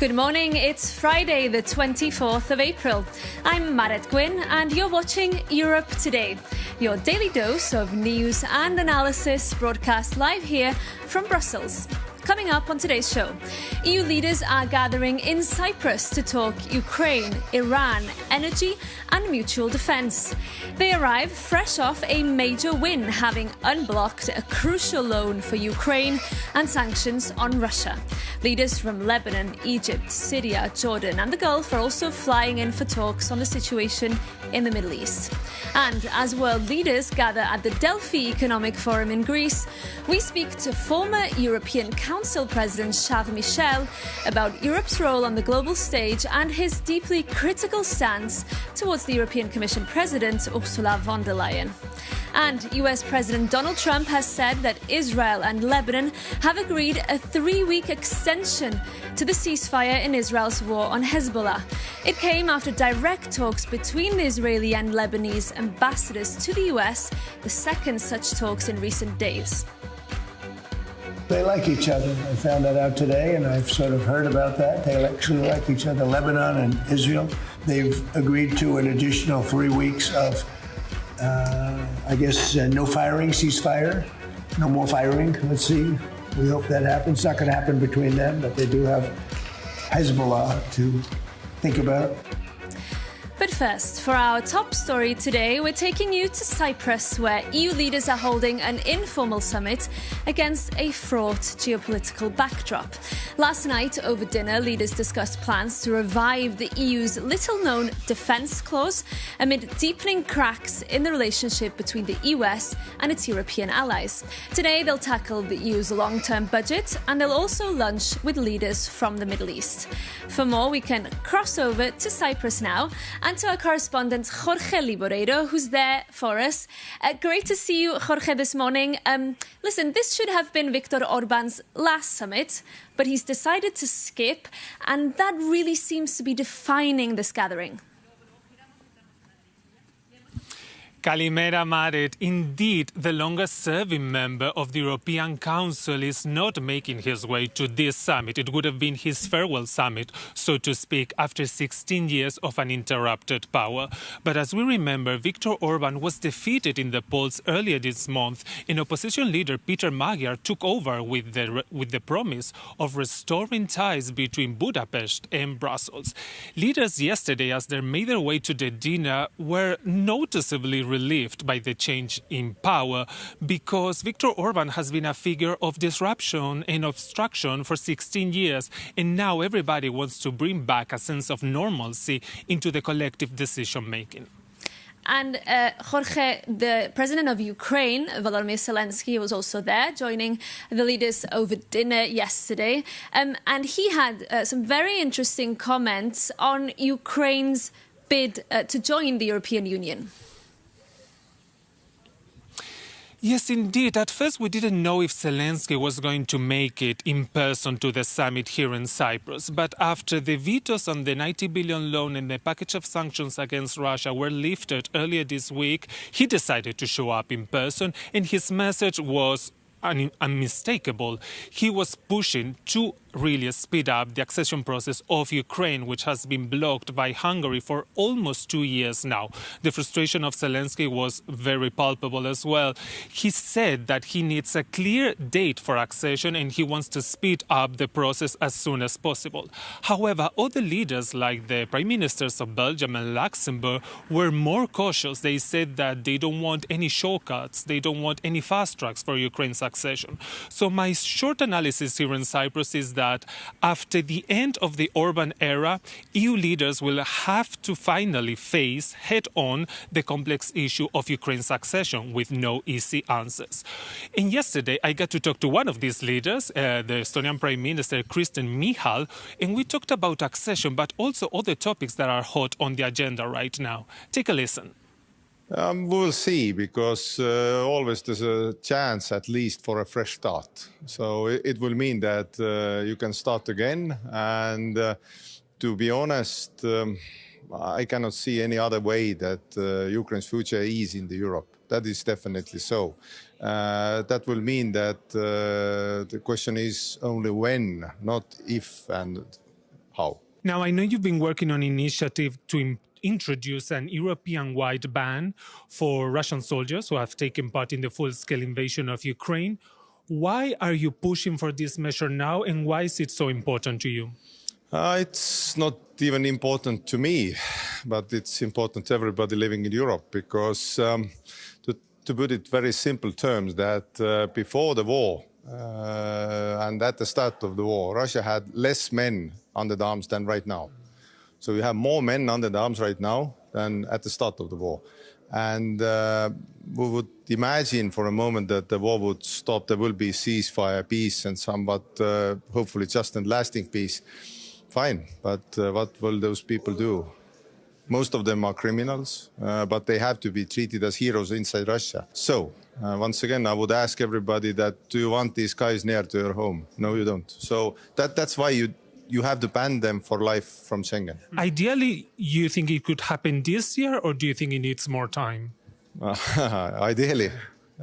Good morning, it's Friday the 24th of April. I'm Marit Gwyn and you're watching Europe Today, your daily dose of news and analysis broadcast live here from Brussels. Coming up on today's show, EU leaders are gathering in Cyprus to talk Ukraine, Iran, energy and mutual defence. They arrive fresh off a major win, having unblocked a crucial loan for Ukraine and sanctions on Russia. Leaders from Lebanon, Egypt, Syria, Jordan and the Gulf are also flying in for talks on the situation in the Middle East. And as world leaders gather at the Delphi Economic Forum in Greece, we speak to former European Council President Charles Michel about Europe's role on the global stage and his deeply critical stance towards the European Commission President Ursula von der Leyen. And US President Donald Trump has said that Israel and Lebanon have agreed a 3-week extension to the ceasefire in Israel's war on Hezbollah. It came after direct talks between the Israeli and Lebanese ambassadors to the US, the second such talks in recent days. They like each other. I found that out today, and I've sort of heard about that. They actually like each other, Lebanon and Israel. They've agreed to an additional 3 weeks of no firing, ceasefire, no more firing. Let's see. We hope that happens. It's not going to happen between them, but they do have Hezbollah to think about. But first, for our top story today, we're taking you to Cyprus, where EU leaders are holding an informal summit against a fraught geopolitical backdrop. Last night, over dinner, leaders discussed plans to revive the EU's little-known defence clause amid deepening cracks in the relationship between the US and its European allies. Today, they'll tackle the EU's long-term budget, and they'll also lunch with leaders from the Middle East. For more, we can cross over to Cyprus now, and to our correspondent Jorge Liboreiro, who's there for us. Great to see you, Jorge, this morning. Listen, this should have been Viktor Orban's last summit, but he's decided to skip, and that really seems to be defining this gathering. Kalimera Marit. Indeed, the longest-serving member of the European Council is not making his way to this summit. It would have been his farewell summit, so to speak, after 16 years of uninterrupted power. But as we remember, Viktor Orban was defeated in the polls earlier this month, and opposition leader Peter Magyar took over with the promise of restoring ties between Budapest and Brussels. Leaders yesterday, as they made their way to the dinner, were noticeably relieved by the change in power, because Viktor Orban has been a figure of disruption and obstruction for 16 years, and now everybody wants to bring back a sense of normalcy into the collective decision-making. And Jorge, the president of Ukraine, Volodymyr Zelensky, was also there, joining the leaders over dinner yesterday. And he had some very interesting comments on Ukraine's bid to join the European Union. Yes, indeed. At first, we didn't know if Zelensky was going to make it in person to the summit here in Cyprus. But after the vetoes on the 90 billion loan and the package of sanctions against Russia were lifted earlier this week, he decided to show up in person, and his message was unmistakable. He was pushing to really speed up the accession process of Ukraine, which has been blocked by Hungary for almost 2 years now. The frustration of Zelensky was very palpable as well. He said that he needs a clear date for accession and he wants to speed up the process as soon as possible. However, other leaders like the prime ministers of Belgium and Luxembourg were more cautious. They said that they don't want any shortcuts, they don't want any fast tracks for Ukraine's accession. So my short analysis here in Cyprus is that after the end of the Orban era, EU leaders will have to finally face head-on the complex issue of Ukraine's accession with no easy answers. And yesterday, I got to talk to one of these leaders, the Estonian Prime Minister Kristen Michal, and we talked about accession, but also other topics that are hot on the agenda right now. Take a listen. We'll see, because always there's a chance at least for a fresh start. So it will mean that you can start again. And to be honest, I cannot see any other way that Ukraine's future is in Europe. That is definitely so. That will mean that the question is only when, not if and how. Now, I know you've been working on an initiative to introduce an European-wide ban for Russian soldiers who have taken part in the full-scale invasion of Ukraine. Why are you pushing for this measure now, and why is it so important to you? It's not even important to me, but it's important to everybody living in Europe, because to put it very simple terms, that before the war and at the start of the war, Russia had less men under the arms than right now. So we have more men under the arms right now than at the start of the war. And we would imagine for a moment that the war would stop, there will be ceasefire, peace, and somewhat, hopefully, just and lasting peace. Fine, but what will those people do? Most of them are criminals, but they have to be treated as heroes inside Russia. So, once again, I would ask everybody that, do you want these guys near to your home? No, you don't. So that's why you have to ban them for life from Schengen. Ideally, you think it could happen this year, or do you think it needs more time? Ideally.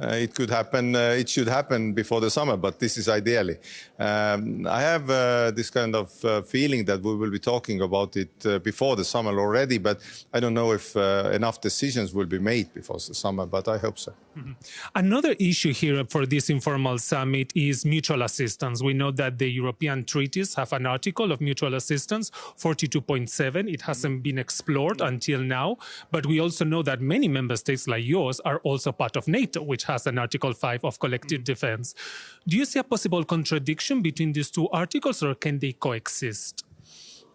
It could happen, it should happen before the summer, but this is ideally. I have this kind of feeling that we will be talking about it before the summer already, but I don't know if enough decisions will be made before the summer, but I hope so. Mm-hmm. Another issue here for this informal summit is mutual assistance. We know that the European treaties have an article of mutual assistance, 42.7. It hasn't been explored until now, but we also know that many member states like yours are also part of NATO, which has an Article 5 of collective defense. Do you see a possible contradiction between these two articles, or can they coexist?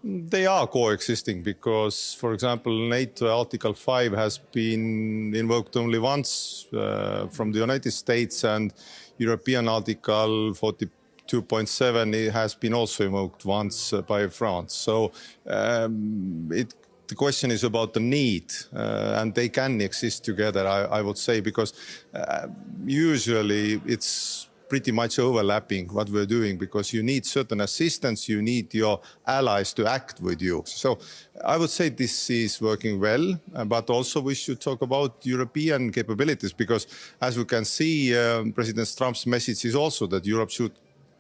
They are coexisting because, for example, NATO Article 5 has been invoked only once from the United States, and European Article 42.7 has been also invoked once by France. So the question is about the need, and they can exist together, I would say, because usually it's pretty much overlapping what we're doing, because you need certain assistance, you need your allies to act with you. So I would say this is working well, but also we should talk about European capabilities, because as we can see, President Trump's message is also that Europe should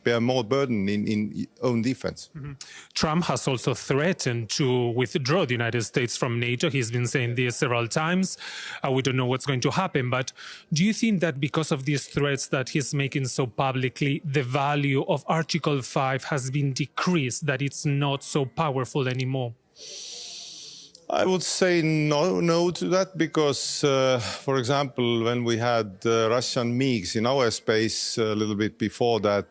bear more burden in own defense. Mm-hmm. Trump has also threatened to withdraw the United States from NATO. He's been saying this several times. We don't know what's going to happen, but do you think that because of these threats that he's making so publicly, the value of Article 5 has been decreased, that it's not so powerful anymore? I would say no to that, because, for example, when we had Russian MiGs in our space a little bit before that,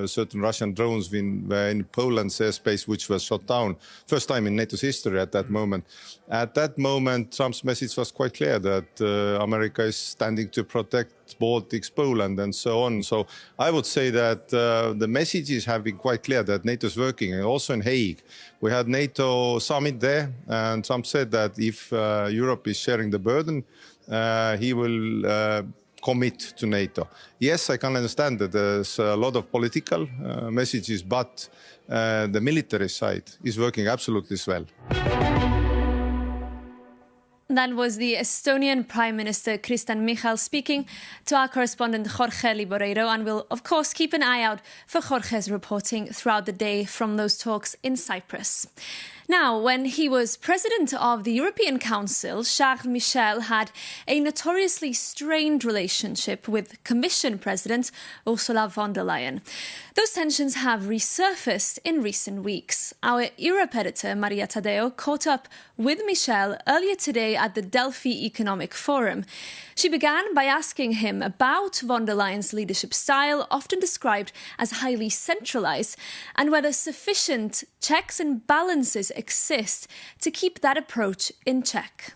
certain Russian drones were in Poland's airspace, which was shot down. First time in NATO's history at that moment. At that moment, Trump's message was quite clear that America is standing to protect Baltics, Poland, and so on. So I would say that the messages have been quite clear that NATO is working, and also in Hague. We had NATO summit there, and Trump said that if Europe is sharing the burden, he will commit to NATO. Yes, I can understand that there's a lot of political messages, but the military side is working absolutely well. That was the Estonian Prime Minister Kristen Michal speaking to our correspondent Jorge Liboreiro, and we'll of course keep an eye out for Jorge's reporting throughout the day from those talks in Cyprus. Now, when he was president of the European Council, Charles Michel had a notoriously strained relationship with Commission President Ursula von der Leyen. Those tensions have resurfaced in recent weeks. Our Europe editor, Maria Tadeo, caught up with Michel earlier today at the Delphi Economic Forum. She began by asking him about von der Leyen's leadership style, often described as highly centralised, and whether sufficient checks and balances exist to keep that approach in check.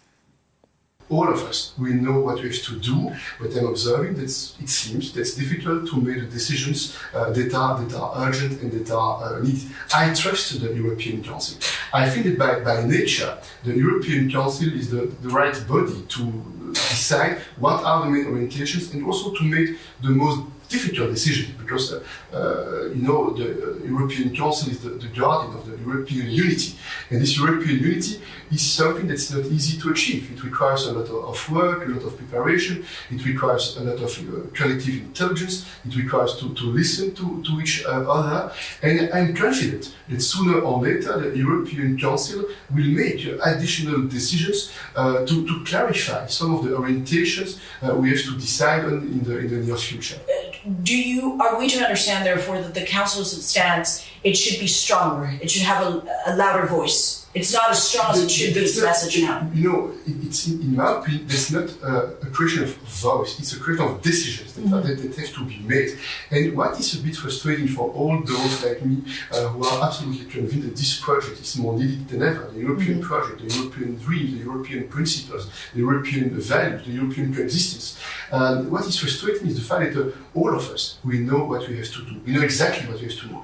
All of us, we know what we have to do, but I'm observing that it seems that it's difficult to make decisions that are urgent and that are needed. I trust the European Council. I think that by nature, the European Council is the right body to decide what are the main orientations and also to make the most difficult decision because, the European Council is the guardian of the European unity. And this European unity is something that's not easy to achieve. It requires a lot of work, a lot of preparation. It requires a lot of collective intelligence. It requires to listen to each other. And I'm confident that sooner or later the European Council will make additional decisions to clarify some of the orientations we have to decide on in the near future. Are we to understand, therefore, that the Council's stance, it should be stronger, it should have a louder voice? It's not as strong as it should be, its message now. It's in my opinion, it's not a question of voice, it's a question of decisions that have to be made. And what is a bit frustrating for all those like me who are absolutely convinced that this project is more needed than ever, the European project, the European dream, the European principles, the European values, the European coexistence. What is frustrating is the fact that all of us, we know what we have to do. We know exactly what we have to do.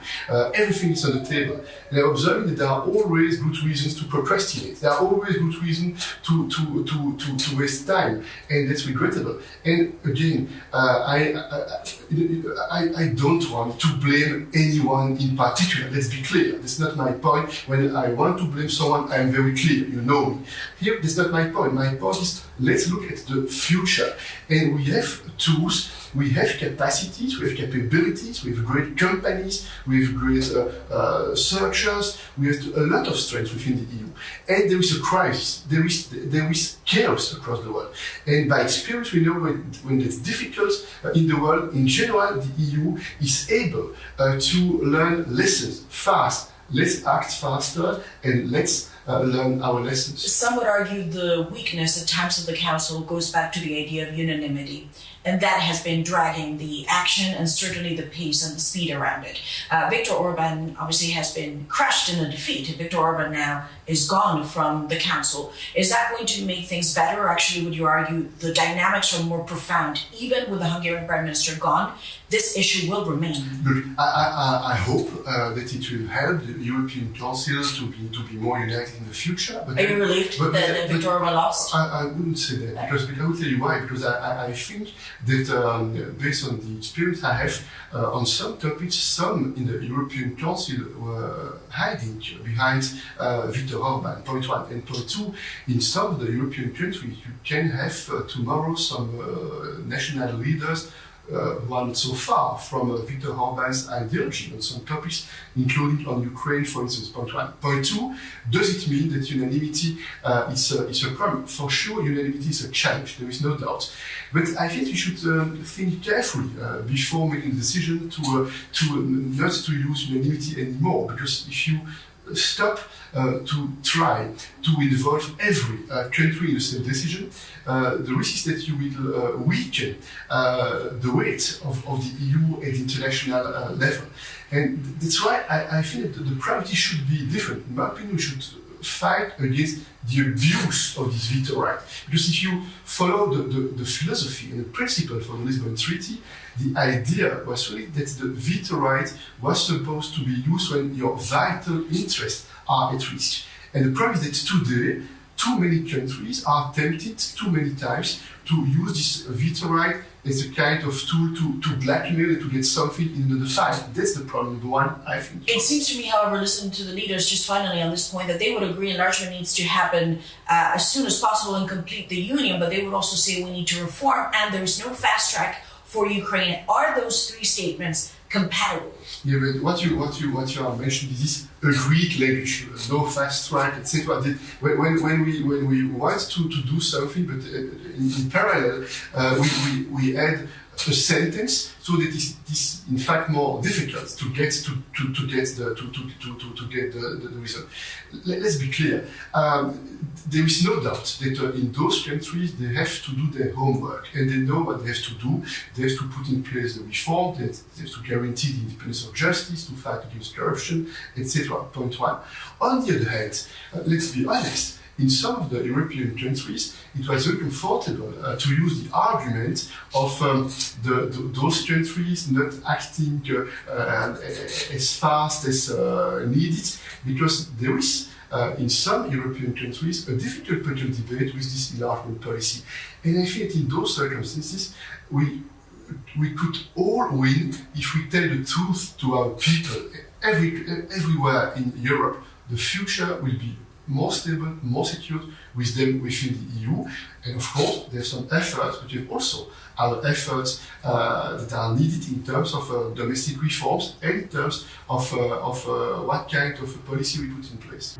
Everything is on the table. And I'm observing that there are always good reasons to procrastinate. There are always good reasons to waste time, and that's regrettable. And again, I don't want to blame anyone in particular. Let's be clear. That's not my point. When I want to blame someone, I'm very clear. You know me. Here, that's not my point. My point is let's look at the future, and we have tools. We have capacities, we have capabilities, we have great companies, we have great searchers, we have a lot of strength within the EU. And there is a crisis, there is chaos across the world. And by experience we know when it's difficult in the world, in general, the EU is able to learn lessons fast. Let's act faster and let's learn our lessons. Some would argue the weakness at times of the Council goes back to the idea of unanimity. And that has been dragging the action and certainly the pace and the speed around it. Viktor Orban obviously has been crushed in a defeat. Viktor Orban now is gone from the Council. Is that going to make things better? Or actually, would you argue the dynamics are more profound? Even with the Hungarian Prime Minister gone, this issue will remain. Look, I hope that it will help the European Council to be more united in the future. But are you relieved that Viktor Orban lost? I wouldn't say that, because I will tell you why. Because I think that based on the experience I have on some topics, some in the European Council were hiding behind Viktor Orban, point one. And point two, in some of the European countries, you can have tomorrow some national leaders who are not so far from Viktor Orban's ideology on some topics, including on Ukraine, for instance, point one. Point two, does it mean that unanimity is a problem? For sure, unanimity is a challenge, there is no doubt. But I think we should think carefully before making a decision to not to use unanimity anymore, because if you stop to try to involve every country in the same decision, the risk is that you will weaken the weight of the EU at the international level. And that's why I think that the priority should be different. In my opinion, we should fight against the abuse of this veto right. Because if you follow the philosophy and the principle for the Lisbon Treaty, the idea was really that the veto right was supposed to be used when your vital interests are at risk. And the problem is that today, too many countries are tempted too many times to use this veto right as a kind of tool to blackmail and to get something in the fight. That's the problem, number one, I think. It seems to me, however, listening to the leaders just finally on this point, that they would agree enlargement needs to happen as soon as possible and complete the union, but they would also say we need to reform and there is no fast track for Ukraine. Are those three statements compatible? Yeah, but what you are mentioning is this agreed language, no fast track, etc. When we want to do something, but in parallel, we add a sentence so that it is in fact more difficult to get the result. Let's be clear. There is no doubt that in those countries they have to do their homework and they know what they have to do. They have to put in place the reform, they have to guarantee the independence of justice, to fight against corruption, etc. Point one. On the other hand, let's be honest, in some of the European countries, it was very comfortable to use the argument of those countries not acting as fast as needed, because there is in some European countries a difficult political debate with this enlargement policy. And I think in those circumstances, we we could all win if we tell the truth to our people. Everywhere in Europe, the future will be more stable, more secure with them within the EU. And of course, there's some efforts, but you have also other efforts that are needed in terms of domestic reforms and in terms of what kind of policy we put in place.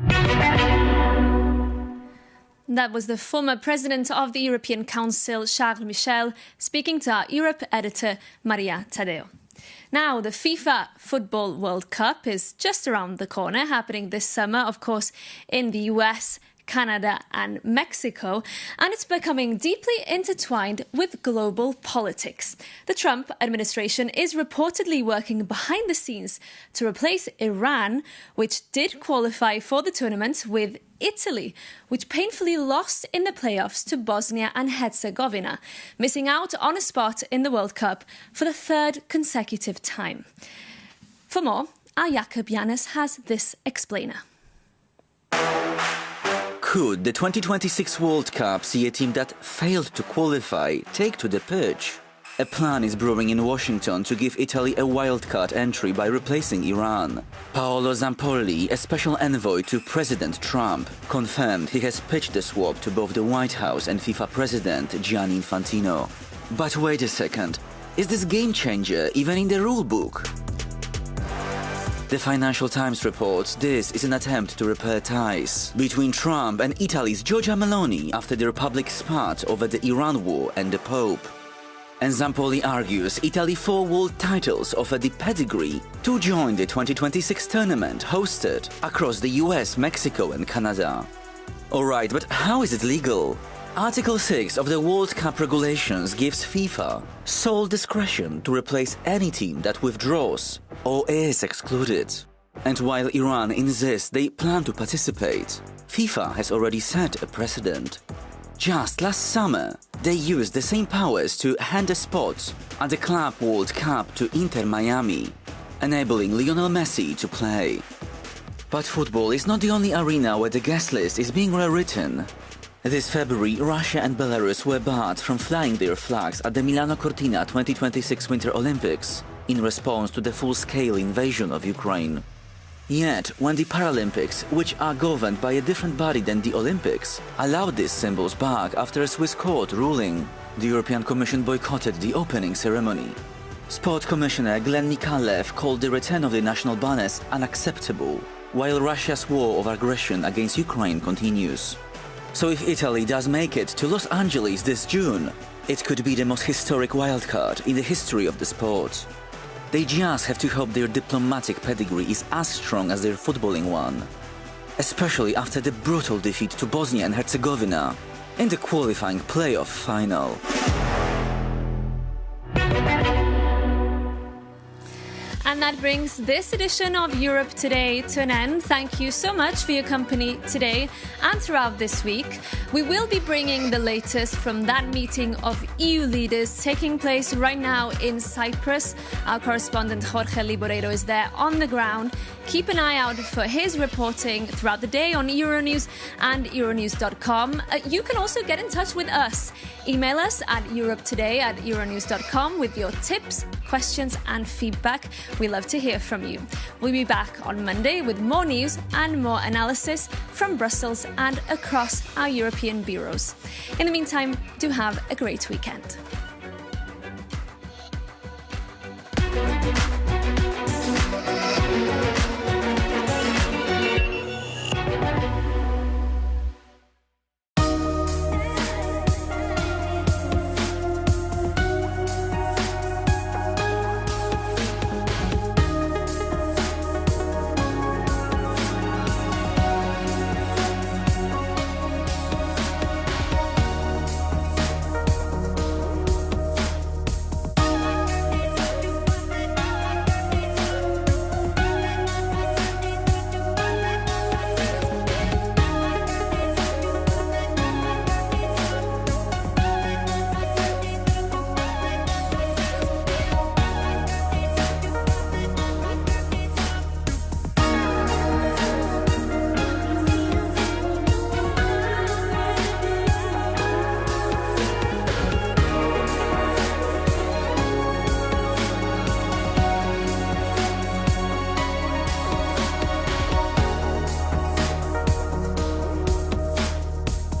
That was the former president of the European Council, Charles Michel, speaking to our Europe editor, Maria Tadeo. Now, the FIFA Football World Cup is just around the corner, happening this summer, of course, in the US, Canada and Mexico, and it's becoming deeply intertwined with global politics. The Trump administration is reportedly working behind the scenes to replace Iran, which did qualify for the tournament, with Italy, which painfully lost in the playoffs to Bosnia and Herzegovina, missing out on a spot in the World Cup for the third consecutive time. For more, our Jakob Janus has this explainer. Could the 2026 World Cup see a team that failed to qualify take to the pitch? A plan is brewing in Washington to give Italy a wildcard entry by replacing Iran. Paolo Zampolli, a special envoy to President Trump, confirmed he has pitched the swap to both the White House and FIFA President Gianni Infantino. But wait a second, is this game changer even in the rule book? The Financial Times reports this is an attempt to repair ties between Trump and Italy's Giorgia Meloni after the Republic's spat over the Iran war and the Pope. And Zampolli argues Italy 4 world titles offer the pedigree to join the 2026 tournament hosted across the US, Mexico and Canada. Alright, but how is it legal? Article 6 of the World Cup regulations gives FIFA sole discretion to replace any team that withdraws or is excluded. And while Iran insists they plan to participate, FIFA has already set a precedent. Just last summer, they used the same powers to hand a spot at the Club World Cup to Inter Miami, enabling Lionel Messi to play. But football is not the only arena where the guest list is being rewritten. This February, Russia and Belarus were barred from flying their flags at the Milano Cortina 2026 Winter Olympics in response to the full-scale invasion of Ukraine. Yet, when the Paralympics, which are governed by a different body than the Olympics, allowed these symbols back after a Swiss court ruling, the European Commission boycotted the opening ceremony. Sport Commissioner Glenn Nikalev called the return of the national banners unacceptable, while Russia's war of aggression against Ukraine continues. So if Italy does make it to Los Angeles this June, it could be the most historic wildcard in the history of the sport. They just have to hope their diplomatic pedigree is as strong as their footballing one, especially after the brutal defeat to Bosnia and Herzegovina in the qualifying playoff final. And that brings this edition of Europe Today to an end. Thank you so much for your company today and throughout this week. We will be bringing the latest from that meeting of EU leaders taking place right now in Cyprus. Our correspondent Jorge Liboreiro is there on the ground. Keep an eye out for his reporting throughout the day on Euronews and Euronews.com. You can also get in touch with us. Email us at europetoday@euronews.com with your tips, questions and feedback. We love to hear from you. We'll be back on Monday with more news and more analysis from Brussels and across our European bureaus. In the meantime, do have a great weekend.